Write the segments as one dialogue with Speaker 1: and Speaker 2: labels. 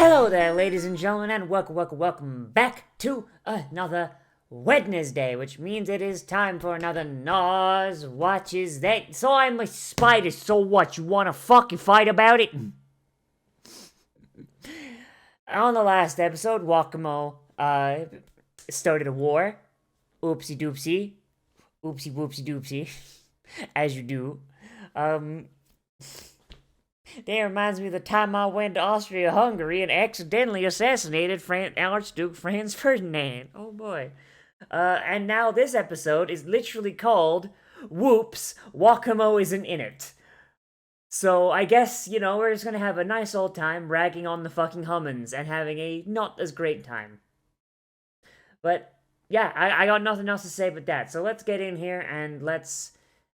Speaker 1: Hello there, ladies and gentlemen, and welcome back to another Wednesday, which means it is time for another Nozz Watches That. So I'm a spider, so what? You wanna fucking fight about it? On the last episode, Wakamo, started a war. Oopsie doopsie. Oopsie whoopsie doopsie. As you do. That reminds me of the time I went to Austria-Hungary and accidentally assassinated Archduke Franz Ferdinand. Oh boy. And now this episode is literally called Whoops, Wakamo Isn't in It. So I guess, we're just gonna have a nice old time ragging on the fucking Hummins and having a not as great time. But yeah, I got nothing else to say but that. So let's get in here and let's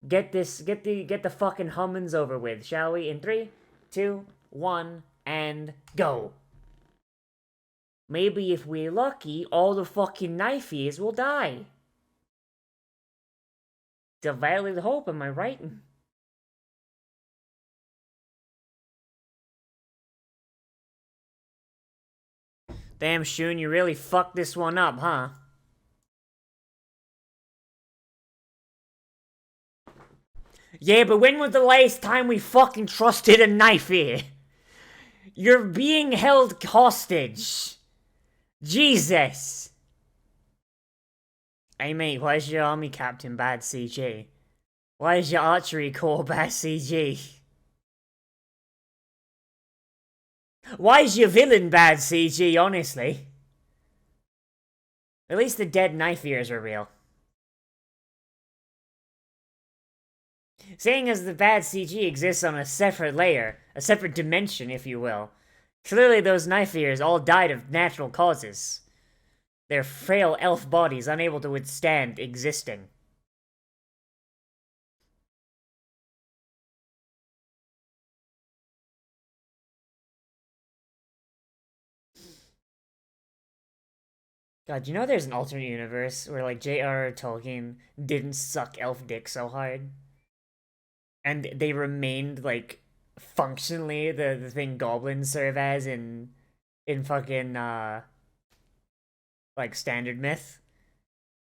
Speaker 1: get the fucking Hummins over with, shall we? In 3, 2, 1, and go. Maybe if we're lucky, all the fucking knifies will die. It's a valid hope, am I right? Damn, Shun, you really fucked this one up, huh? Yeah, but when was the last time we fucking trusted a knife here? You're being held hostage. Jesus. Hey mate, why's your army captain bad CG? Why is your archery corps bad CG? Why is your villain bad CG, honestly? At least the dead knife ears are real. Seeing as the bad CG exists on a separate layer, a separate dimension, if you will, clearly those knife ears all died of natural causes. Their frail elf bodies unable to withstand existing. God, you know there's an alternate universe where, like, J.R.R. Tolkien didn't suck elf dick so hard? And they remained, like, functionally the thing goblins serve as in fucking, like, standard myth.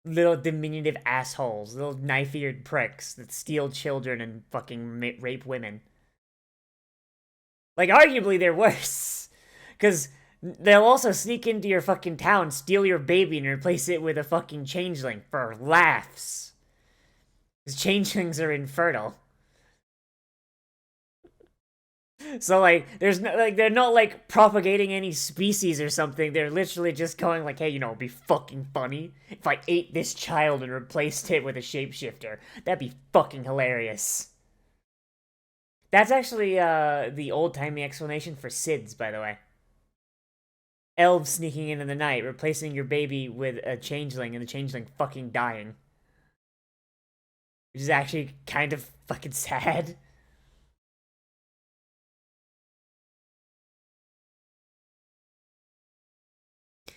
Speaker 1: Little diminutive assholes, little knife-eared pricks that steal children and fucking rape women. Like, arguably, they're worse. Because they'll also sneak into your fucking town, steal your baby, and replace it with a fucking changeling for laughs. Because changelings are infertile. So, like, there's no, like, they're not, like, propagating any species or something. They're literally just going, like, hey, it'd be fucking funny if I ate this child and replaced it with a shapeshifter. That'd be fucking hilarious. That's actually, the old-timey explanation for SIDS, by the way. Elves sneaking in the night, replacing your baby with a changeling, and the changeling fucking dying. Which is actually kind of fucking sad.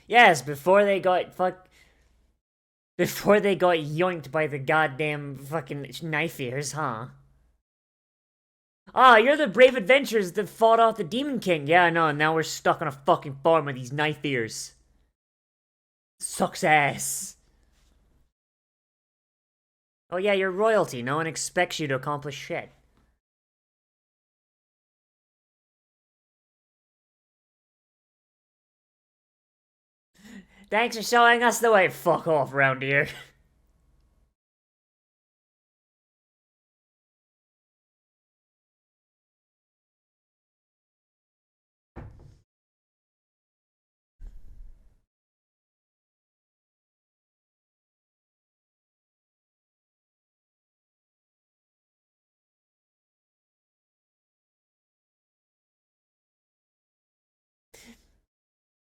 Speaker 1: Yes, before they got yoinked by the goddamn fucking knife ears, huh? Ah, you're the brave adventurers that fought off the Demon King. Yeah, I know, and now we're stuck on a fucking farm with these knife ears. Sucks ass. Oh yeah, you're royalty. No one expects you to accomplish shit. Thanks for showing us the way. Fuck off around here.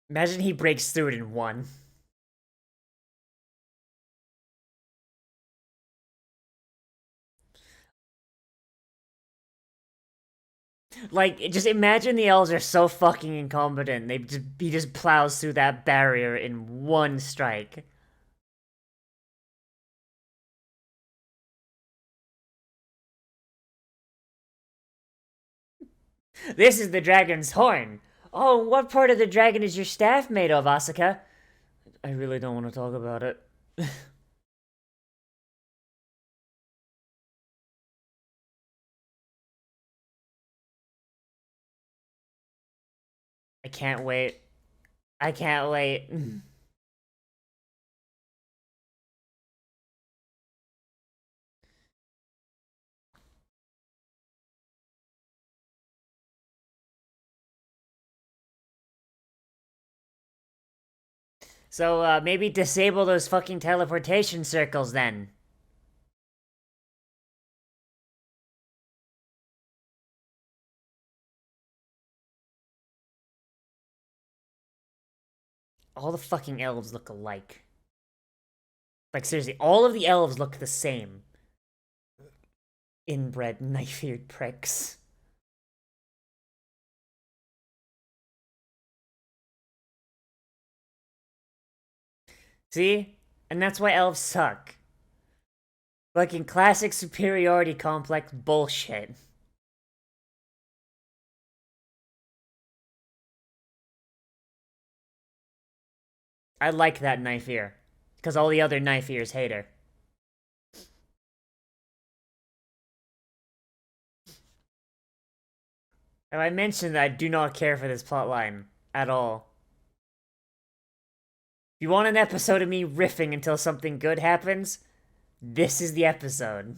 Speaker 1: Imagine he breaks through it in one. Like, just imagine the elves are so fucking incompetent. He just plows through that barrier in one strike. This is the dragon's horn. Oh, what part of the dragon is your staff made of, Asuka? I really don't want to talk about it. I can't wait. I can't wait. So, maybe disable those fucking teleportation circles then. All the fucking elves look alike. Like, seriously, all of the elves look the same. Inbred, knife-eared pricks. See? And that's why elves suck. Like in classic superiority complex bullshit. I like that knife ear. Because all the other knife ears hate her. And I mentioned that I do not care for this plotline at all. If you want an episode of me riffing until something good happens, this is the episode.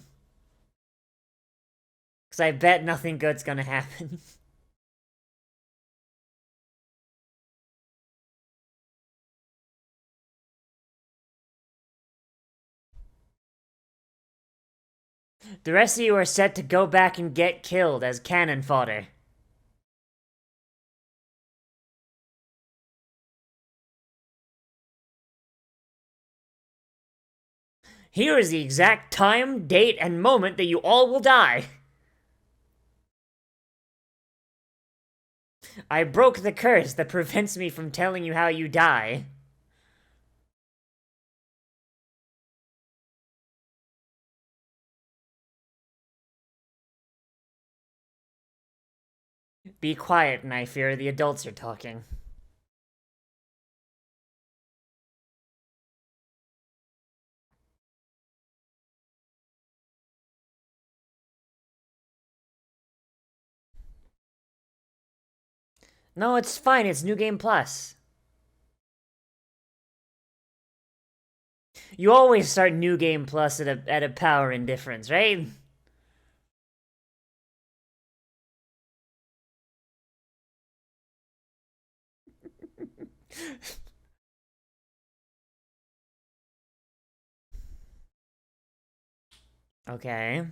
Speaker 1: Because I bet nothing good's gonna happen. The rest of you are set to go back and get killed as cannon fodder. Here is the exact time, date, and moment that you all will die. I broke the curse that prevents me from telling you how you die. Be quiet, Knife Ear. The adults are talking. No, it's fine. It's New Game Plus. You always start New Game Plus at a power indifference, right? Okay.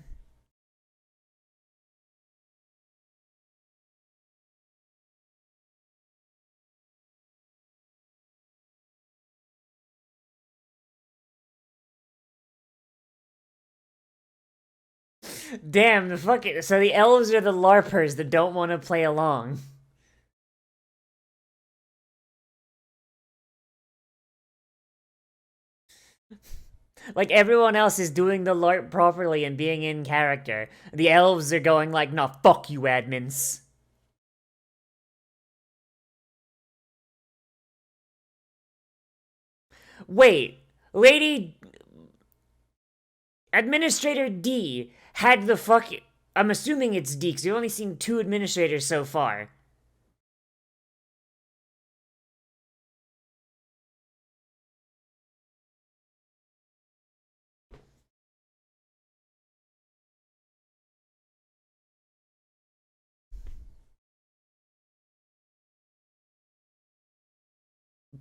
Speaker 1: Damn, the fucking. So the elves are the LARPers that don't want to play along. Like, everyone else is doing the LARP properly and being in character. The elves are going like, nah, fuck you, admins. Wait, Lady Administrator D had the fuck. I'm assuming it's D because we've only seen 2 administrators so far.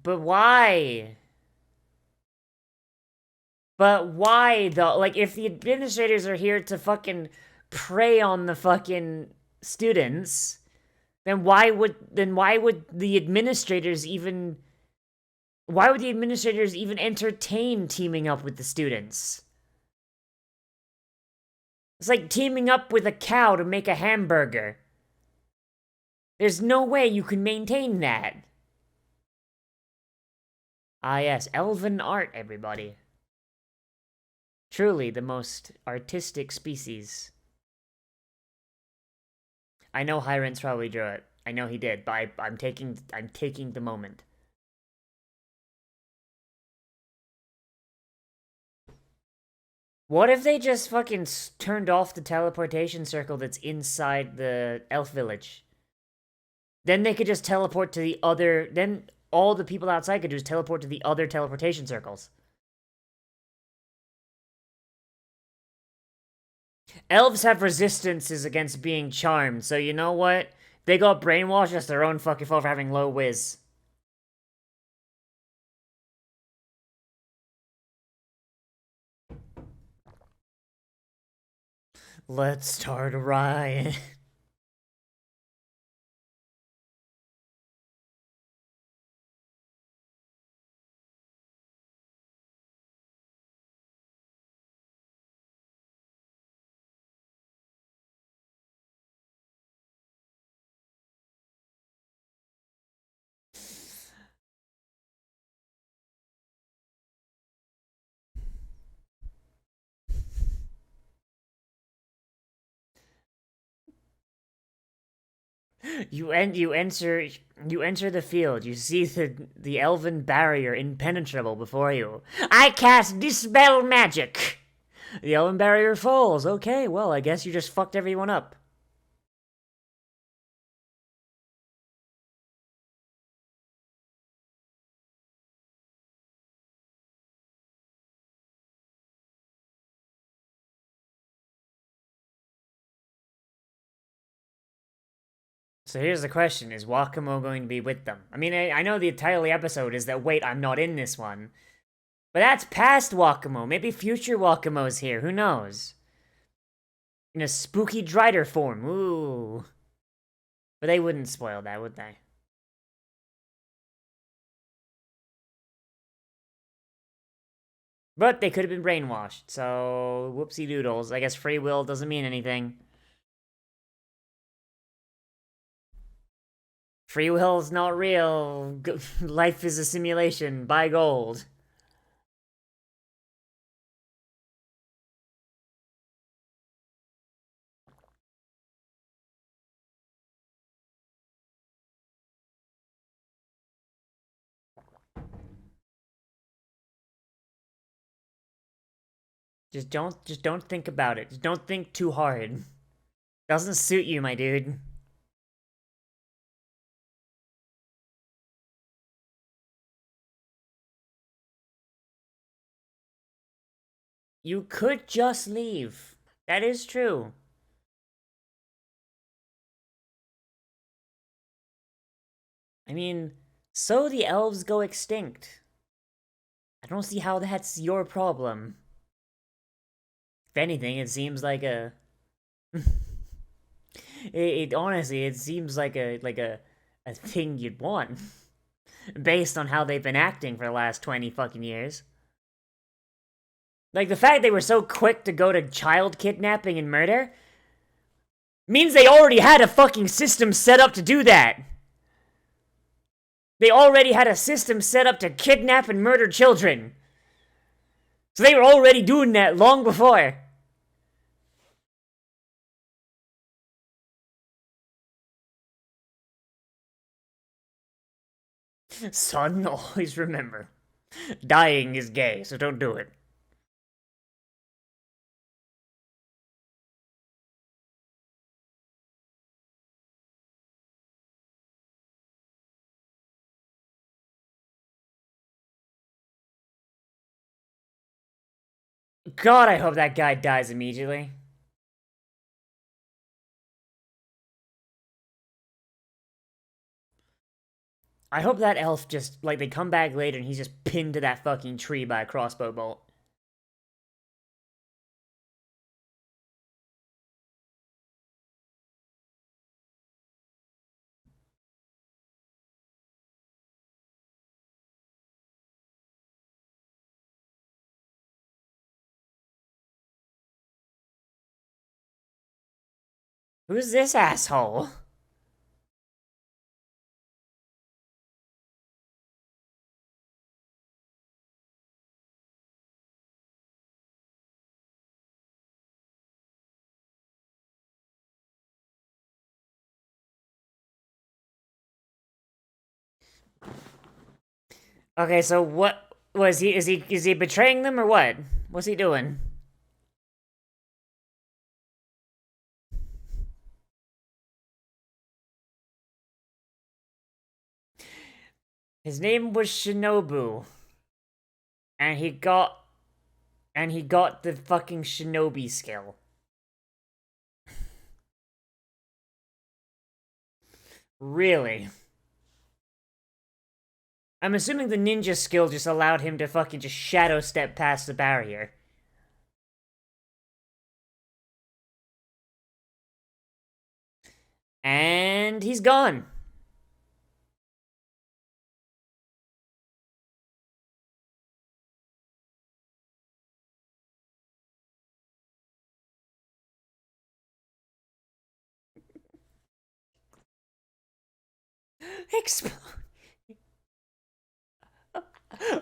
Speaker 1: But why? But why though? Like, if the administrators are here to fucking prey on the fucking students, then why would the administrators even entertain teaming up with the students? It's like teaming up with a cow to make a hamburger. There's no way you can maintain that. Ah yes, elven art, everybody. Truly the most artistic species. I know Hyrants probably drew it. I know he did, but I'm taking the moment. What if they just fucking turned off the teleportation circle that's inside the elf village? Then they could just teleport to the other. Then all the people outside could just teleport to the other teleportation circles. Elves have resistances against being charmed, so you know what? They got brainwashed as their own fucking fault for having low whiz. Let's start a riot. You enter the field. You see the elven barrier impenetrable before you. I cast dispel magic. The elven barrier falls. Okay, well, I guess you just fucked everyone up. So here's the question: is Wakamo going to be with them? I mean, I know the title of the episode is that. Wait, I'm not in this one. But that's past Wakamo. Maybe future Wakamo's here. Who knows? In a spooky Drider form. Ooh. But they wouldn't spoil that, would they? But they could have been brainwashed, so whoopsie doodles. I guess free will doesn't mean anything. Free will's not real. Life is a simulation. Buy gold. Just don't think about it. Just don't think too hard. Doesn't suit you, my dude. You could just leave. That is true. I mean, so the elves go extinct. I don't see how that's your problem. If anything, it seems like a. it honestly, it seems like a thing you'd want, based on how they've been acting for the last 20 fucking years. Like the fact they were so quick to go to child kidnapping and murder means they already had a fucking system set up to do that. They already had a system set up to kidnap and murder children. So they were already doing that long before. Son, always remember, dying is gay, so don't do it. God, I hope that guy dies immediately. I hope that elf just, like, they come back later and he's just pinned to that fucking tree by a crossbow bolt. Who's this asshole? Okay, so what was he? Is he betraying them or what? What's he doing? His name was Shinobu, and he got the fucking shinobi skill. Really? I'm assuming the ninja skill just allowed him to fucking just shadow step past the barrier. And he's gone. Explode.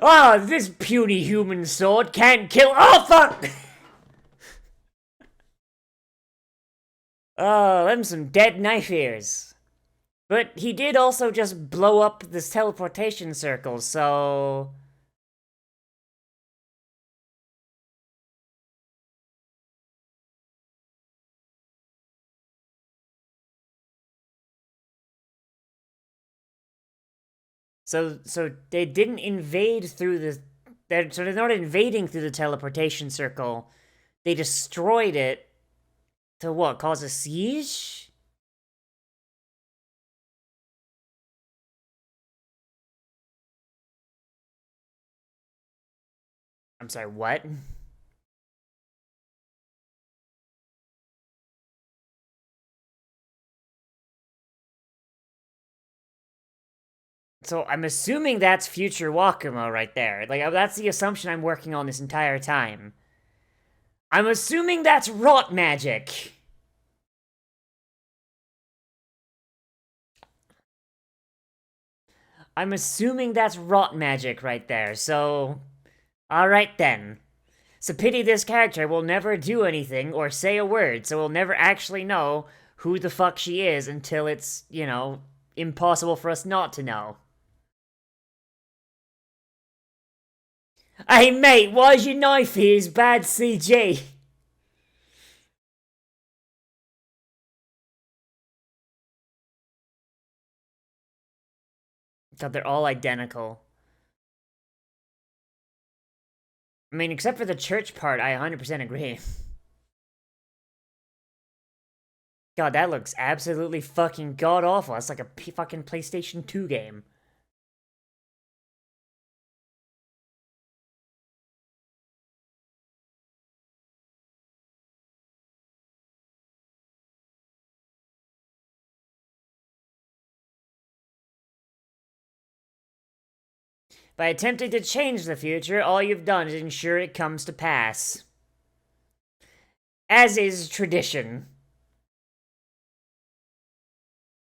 Speaker 1: Oh, this puny human sword can't kill. Oh, fuck! Oh, them some dead knife ears. But he did also just blow up this teleportation circle, so. So they didn't invade through the. So they're not invading through the teleportation circle. They destroyed it to what? Cause a siege? I'm sorry, what? So I'm assuming that's future Wakamo right there. Like, that's the assumption I'm working on this entire time. I'm assuming that's rot magic. I'm assuming that's rot magic right there, so. Alright then. It's a pity this character will never do anything or say a word, so we'll never actually know who the fuck she is until it's, impossible for us not to know. Hey mate, why's your knife here? It's bad CG. God, they're all identical. I mean, except for the church part, I 100% agree. God, that looks absolutely fucking god awful. That's like a fucking PlayStation 2 game. By attempting to change the future, all you've done is ensure it comes to pass. As is tradition.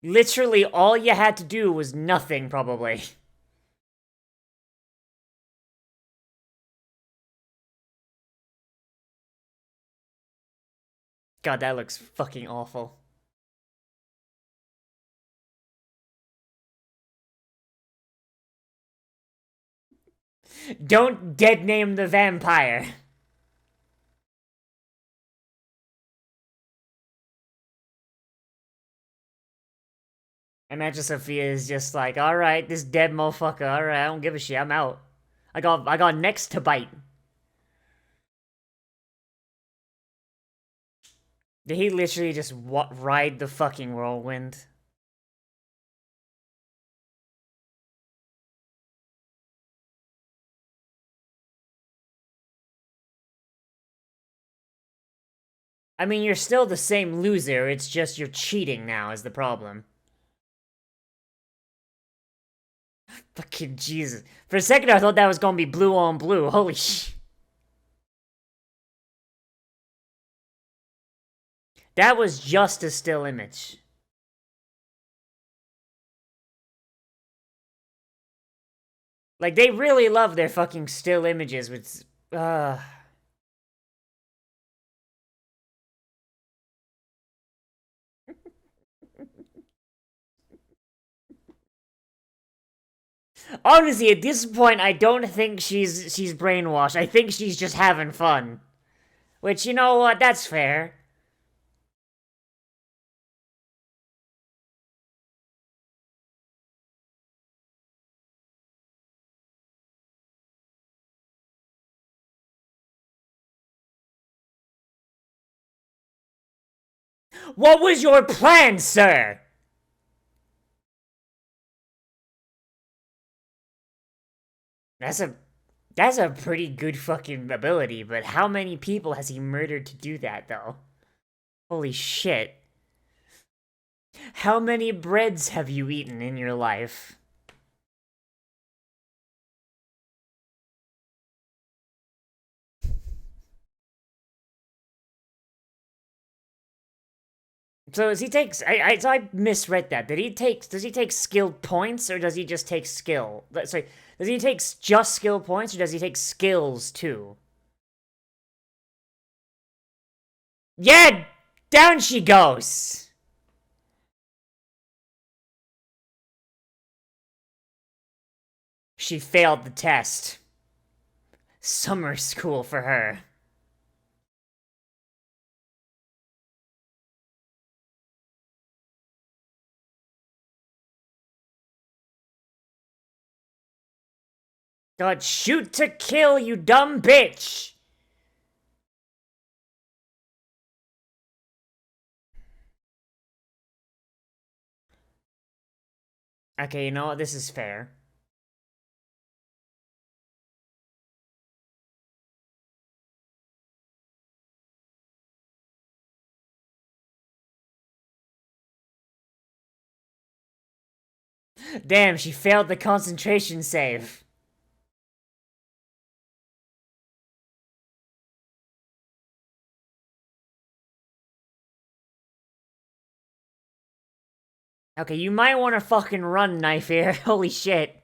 Speaker 1: Literally, all you had to do was nothing, probably. God, that looks fucking awful. Don't dead name the vampire. Imagine Sophia is just like, alright, this dead motherfucker, alright, I don't give a shit, I'm out. I got next to bite. Did he literally just ride the fucking whirlwind? I mean, you're still the same loser, it's just you're cheating now is the problem. Fucking Jesus. For a second I thought that was gonna be blue on blue, holy sh. That was just a still image. Like, they really love their fucking still images with, Honestly, at this point, I don't think she's brainwashed. I think she's just having fun. Which, you know what, that's fair. What was your plan, sir? That's a that's a pretty good fucking ability, but how many people has he murdered to do that, though? Holy shit. How many breads have you eaten in your life? So does he take? I misread that. Does he take skill points or does he just take skill? Sorry, does he take just skill points or does he take skills too? Yeah, down she goes. She failed the test. Summer school for her. God, shoot to kill, you dumb bitch! Okay, you know what? This is fair. Damn, she failed the concentration save. Okay, you might want to fucking run, Knife here. Holy shit.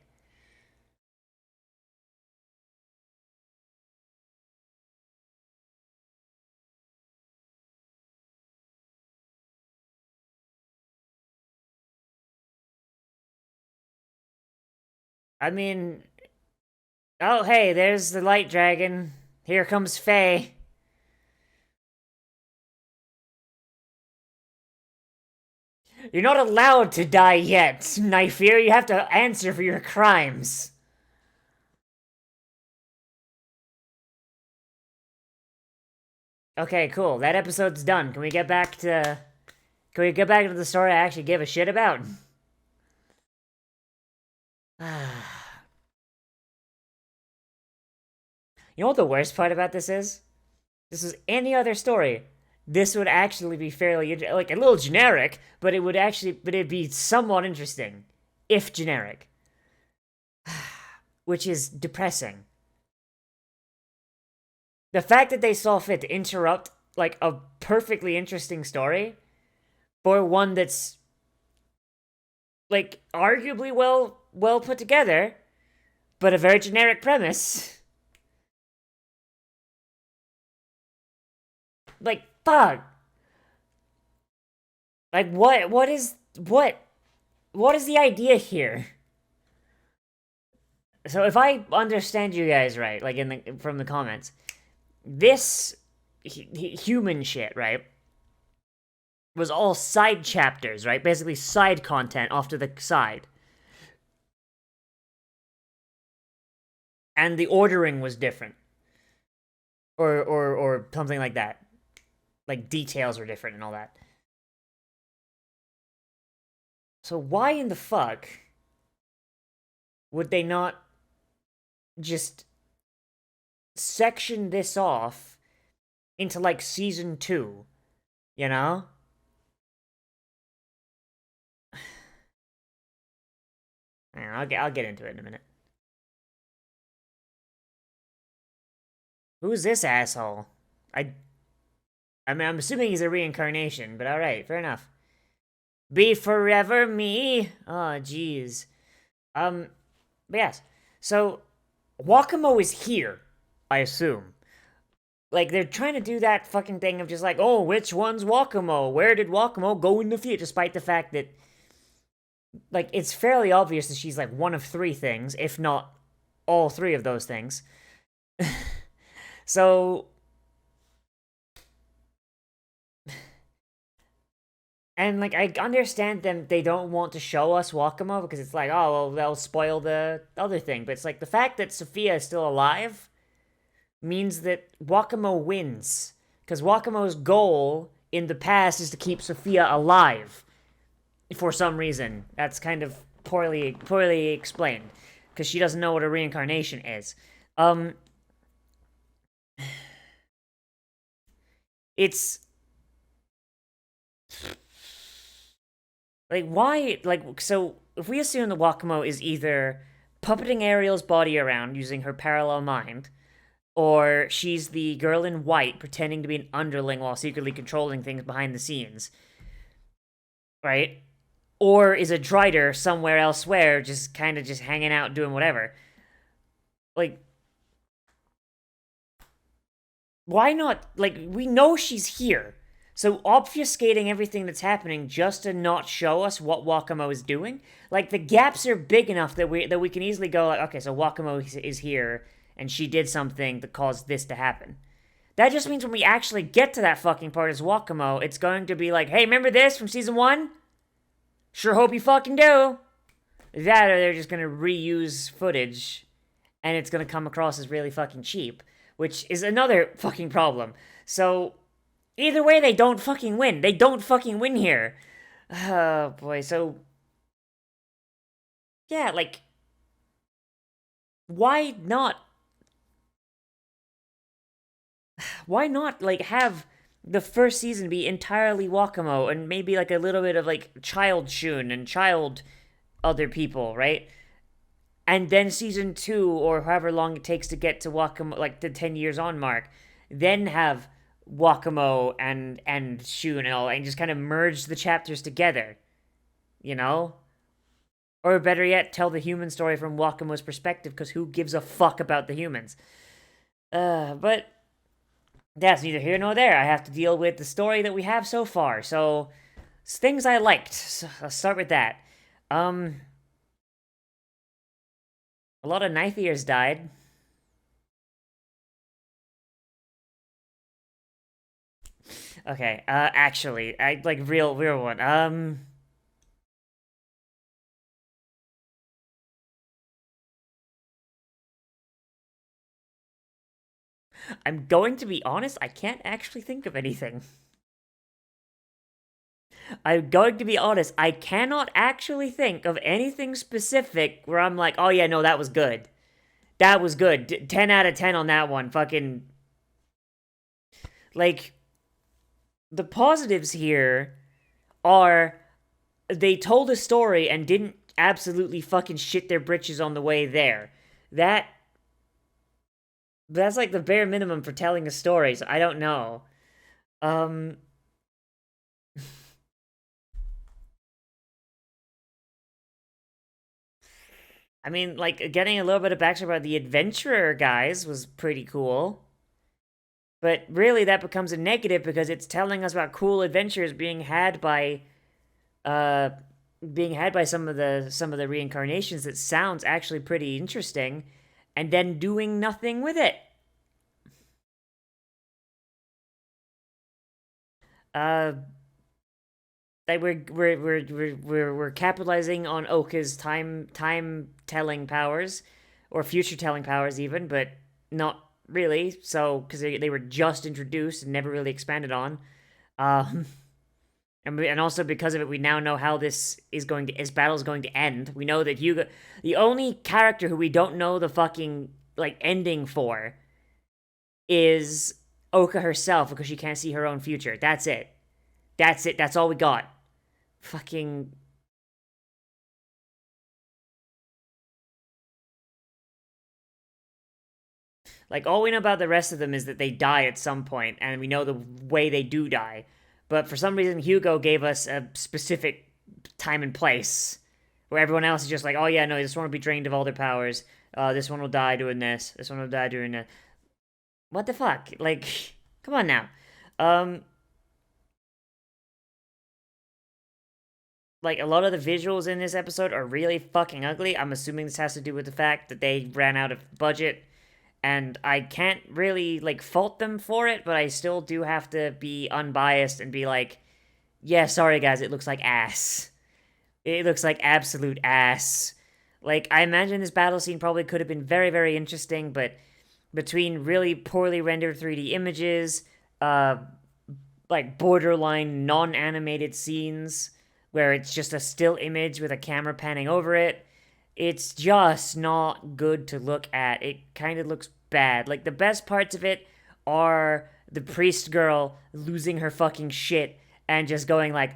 Speaker 1: I mean... Oh, hey, there's the light dragon. Here comes Faye. You're not allowed to die yet, Knife here. You have to answer for your crimes. Okay, cool. That episode's done. Can we get back to... Can we get back to the story I actually give a shit about? You know what the worst part about this is? This is any other story. This would actually be fairly, like, a little generic, but it'd be somewhat interesting. If generic. Which is depressing. The fact that they saw fit to interrupt, like, a perfectly interesting story for one that's, like, arguably well put together, but a very generic premise. Like, fuck. Like, what is the idea here? So if I understand you guys right, like from the comments, this human shit, right, was all side chapters, right? Basically side content off to the side. And the ordering was different. Or something like that. Like, details were different and all that. So why in the fuck would they not just section this off into, like, season 2? You know? I'll get into it in a minute. Who's this asshole? I mean, I'm assuming he's a reincarnation, but alright, fair enough. Be forever me? Oh, jeez. But yes. So, Wakamo is here, I assume. Like, they're trying to do that fucking thing of just like, oh, which one's Wakamo? Where did Wakamo go in the future? Despite the fact that like, it's fairly obvious that she's like one of three things, if not all three of those things. So, and like, I understand them, they don't want to show us Wakamo because it's like, oh, well, they'll spoil the other thing. But it's like the fact that Sophia is still alive means that Wakamo wins. Because Wakamo's goal in the past is to keep Sophia alive for some reason. That's kind of poorly explained. Because she doesn't know what a reincarnation is. Um, it's like, why, like, so if we assume the Wakamo is either puppeting Ariel's body around using her parallel mind, or she's the girl in white pretending to be an underling while secretly controlling things behind the scenes, right? Or is a Drider somewhere elsewhere, just kind of just hanging out doing whatever? Like, why not? Like, we know she's here. So obfuscating everything that's happening just to not show us what Wakamo is doing, like the gaps are big enough that we can easily go like, okay, so Wakamo is here and she did something that caused this to happen. That just means when we actually get to that fucking part as Wakamo, it's going to be like, hey, remember this from season one? Sure hope you fucking do. That or they're just gonna reuse footage and it's gonna come across as really fucking cheap, which is another fucking problem. So either way, they don't fucking win. They don't fucking win here. Oh boy, so yeah, like why not why not like have the first season be entirely Wakamo and maybe like a little bit of like child Shun and child other people, right? And then season 2 or however long it takes to get to Wakamo, like the 10 years on mark, then have Wakamo and Shun and all, and just kind of merge the chapters together, you know? Or better yet, tell the human story from Wakamo's perspective, because who gives a fuck about the humans? But that's neither here nor there. I have to deal with the story that we have so far. So, things I liked. So, I'll start with that. Um, a lot of knife ears died. Okay, actually, I like real one. I'm going to be honest, I can't actually think of anything. I'm going to be honest, I cannot actually think of anything specific where I'm like, oh yeah, no, that was good. That was good. 10 out of 10 on that one. Fucking. Like, the positives here are they told a story and didn't absolutely fucking shit their britches on the way there. That. That's like the bare minimum for telling a story, so I don't know. Um. I mean, like, getting a little bit of backstory about the adventurer guys was pretty cool. But really, that becomes a negative because it's telling us about cool adventures uh, being had by some of the reincarnations that sounds actually pretty interesting, and then doing nothing with it. Uh, like we're capitalizing on Oka's time telling powers, or future telling powers even, but not really. So because they were just introduced and never really expanded on. Um, and also because of it, we now know how this battle is going to end. We know that Hugo, the only character who we don't know the fucking like ending for, is Oka herself because she can't see her own future. That's it. That's it. That's all we got. Fucking like all we know about the rest of them is that they die at some point, and we know the way they do die. But for some reason, Hugo gave us a specific time and place where everyone else is just like, oh yeah, no, this one will be drained of all their powers. This one will die doing this. This one will die doing that. What the fuck? Like, come on now. Um, like, a lot of the visuals in this episode are really fucking ugly. I'm assuming this has to do with the fact that they ran out of budget, and I can't really, like, fault them for it, but I still do have to be unbiased and be like, yeah, sorry guys, it looks like ass. It looks like absolute ass. Like, I imagine this battle scene probably could have been very, very interesting, but between really poorly rendered 3D images, uh, like borderline non-animated scenes where it's just a still image with a camera panning over it, it's just not good to look at. It kind of looks bad. Like, the best parts of it are the priest girl losing her fucking shit and just going like,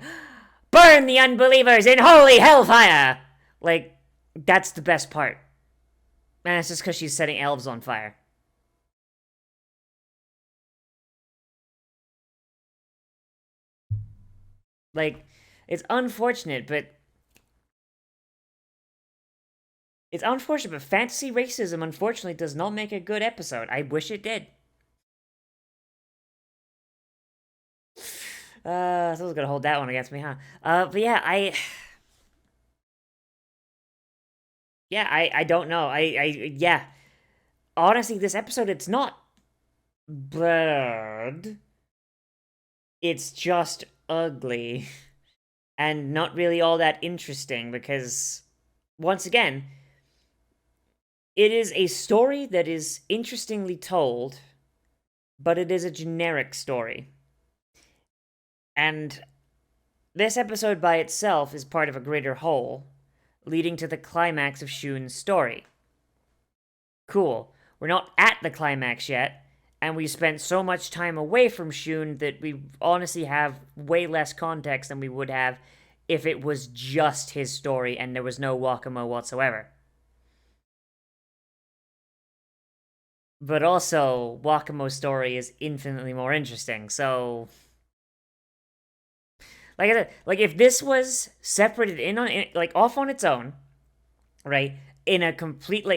Speaker 1: burn the unbelievers in holy hellfire! Like, that's the best part. And it's just because she's setting elves on fire. Like, it's unfortunate, but fantasy racism unfortunately does not make a good episode. I wish it did. Someone's gonna hold that one against me, huh? But yeah, I don't know. Yeah. Honestly, this episode, it's not bad. It's just ugly. And not really all that interesting because, once again, it is a story that is interestingly told, but it is a generic story. And this episode by itself is part of a greater whole, leading to the climax of Shun's story. Cool. We're not at the climax yet, and we spent so much time away from Shun that we honestly have way less context than we would have if it was just his story and there was no Wakamo whatsoever. But also, Wakamo's story is infinitely more interesting, so like I said, like if this was separated like off on its own, right? In a complete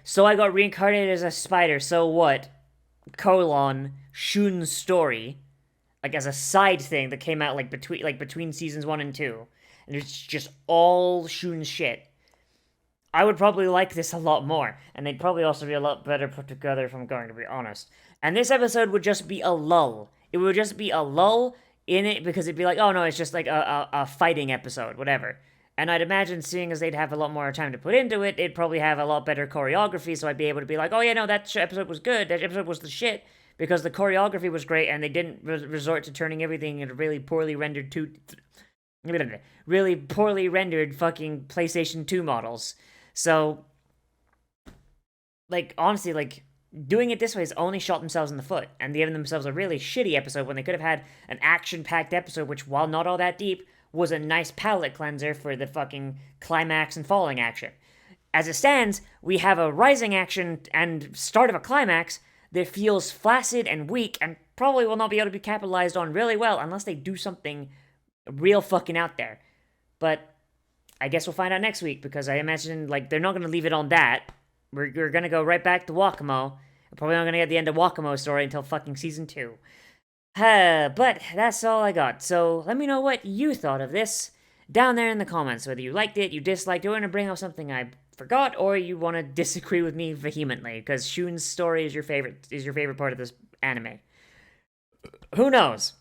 Speaker 1: so I got reincarnated as a spider. So what? Shun's story, like as a side thing that came out between seasons 1 and 2, and it's just all Shun's shit. I would probably like this a lot more, and they'd probably also be a lot better put together if I'm going to be honest. And this episode would just be a lull. It would just be a lull in it because it'd be like, oh no, it's just like a fighting episode, whatever. And I'd imagine, seeing as they'd have a lot more time to put into it, it'd probably have a lot better choreography, so I'd be able to be like, oh yeah, no, that episode was good, that episode was the shit, because the choreography was great, and they didn't resort to turning everything into really poorly rendered really poorly rendered fucking PlayStation 2 models. So, like, honestly, like, doing it this way has only shot themselves in the foot and given themselves a really shitty episode when they could have had an action-packed episode, which, while not all that deep, was a nice palate cleanser for the fucking climax and falling action. As it stands, we have a rising action and start of a climax that feels flaccid and weak and probably will not be able to be capitalized on really well unless they do something real fucking out there. But I guess we'll find out next week, because I imagine, like, they're not going to leave it on that. We're going to go right back to Wakamo. We're probably not going to get the end of Wakamo's story until fucking season 2. But that's all I got. So let me know what you thought of this down there in the comments. Whether you liked it, you disliked it, or want to bring up something I forgot, or you want to disagree with me vehemently, because Shun's story is your favorite part of this anime. Who knows?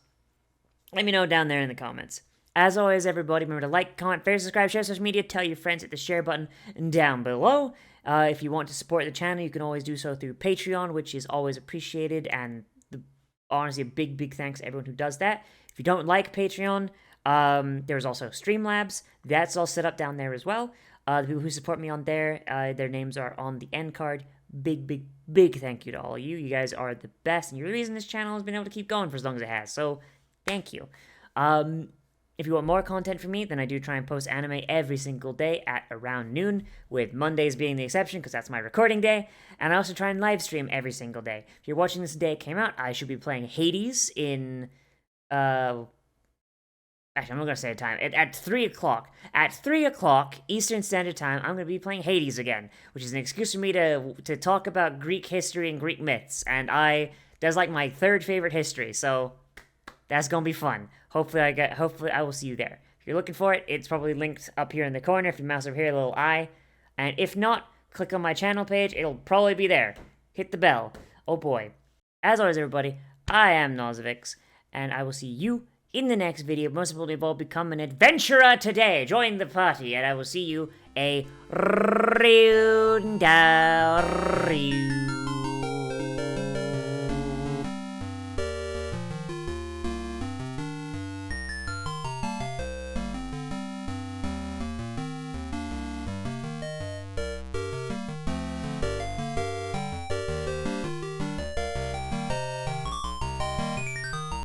Speaker 1: Let me know down there in the comments. As always, everybody, remember to like, comment, favorite, subscribe, share social media, tell your friends, hit the share button down below. If you want to support the channel, you can always do so through Patreon, which is always appreciated, and honestly, a big, big thanks to everyone who does that. If you don't like Patreon, there's also Streamlabs. That's all set up down there as well. The people who support me on there, their names are on the end card. Big, big, big thank you to all of you. You guys are the best, and you're the reason this channel has been able to keep going for as long as it has. So, thank you. If you want more content from me, then I do try and post anime every single day at around noon, with Mondays being the exception because that's my recording day, and I also try and live stream every single day. If you're watching this the day it came out, I should be playing Hades in, actually, I'm not going to say the time, at 3 o'clock. At 3 o'clock Eastern Standard Time, I'm going to be playing Hades again, which is an excuse for me to talk about Greek history and Greek myths, and that's like my third favorite history, so that's going to be fun. Hopefully I will see you there. If you're looking for it, it's probably linked up here in the corner. If you mouse over here, a little eye. And if not, click on my channel page. It'll probably be there. Hit the bell. Oh boy. As always, everybody, I am Nozz, and I will see you in the next video. Most importantly of all, become an adventurer today. Join the party, and I will see you a real